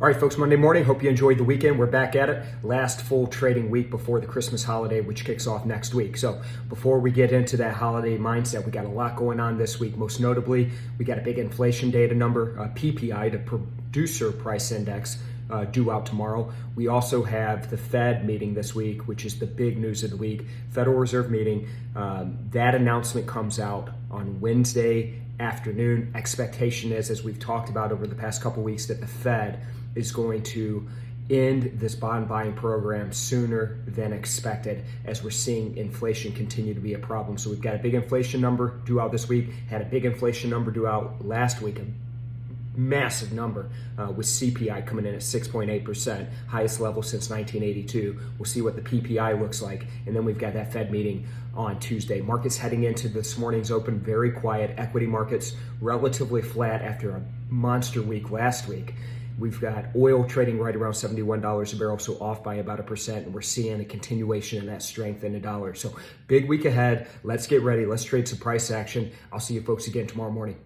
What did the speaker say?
All right, folks, Monday morning. Hope you enjoyed the weekend. We're back at it. Last full trading week before the Christmas holiday, which kicks off next week. So before we get into that holiday mindset, we got a lot going on this week. Most notably, we got a big inflation data number, PPI, the Producer Price Index, due out tomorrow. We also have the Fed meeting this week, which is the big news of the week. Federal Reserve meeting. That announcement comes out on Wednesday afternoon. Expectation is, as we've talked about over the past couple weeks, that the Fed is going to end this bond buying program sooner than expected, as we're seeing inflation continue to be a problem. So we've got a big inflation number due out this week, had a big inflation number due out last week, a massive number with CPI coming in at 6.8%, highest level since 1982. We'll see what the PPI looks like. And then we've got that Fed meeting on Tuesday. Markets heading into this morning's open, very quiet. Equity markets relatively flat after a monster week last week. We've got oil trading right around $71 a barrel, so off by about 1%, and we're seeing a continuation in that strength in the dollar. So big week ahead. Let's get ready. Let's trade some price action. I'll see you folks again tomorrow morning.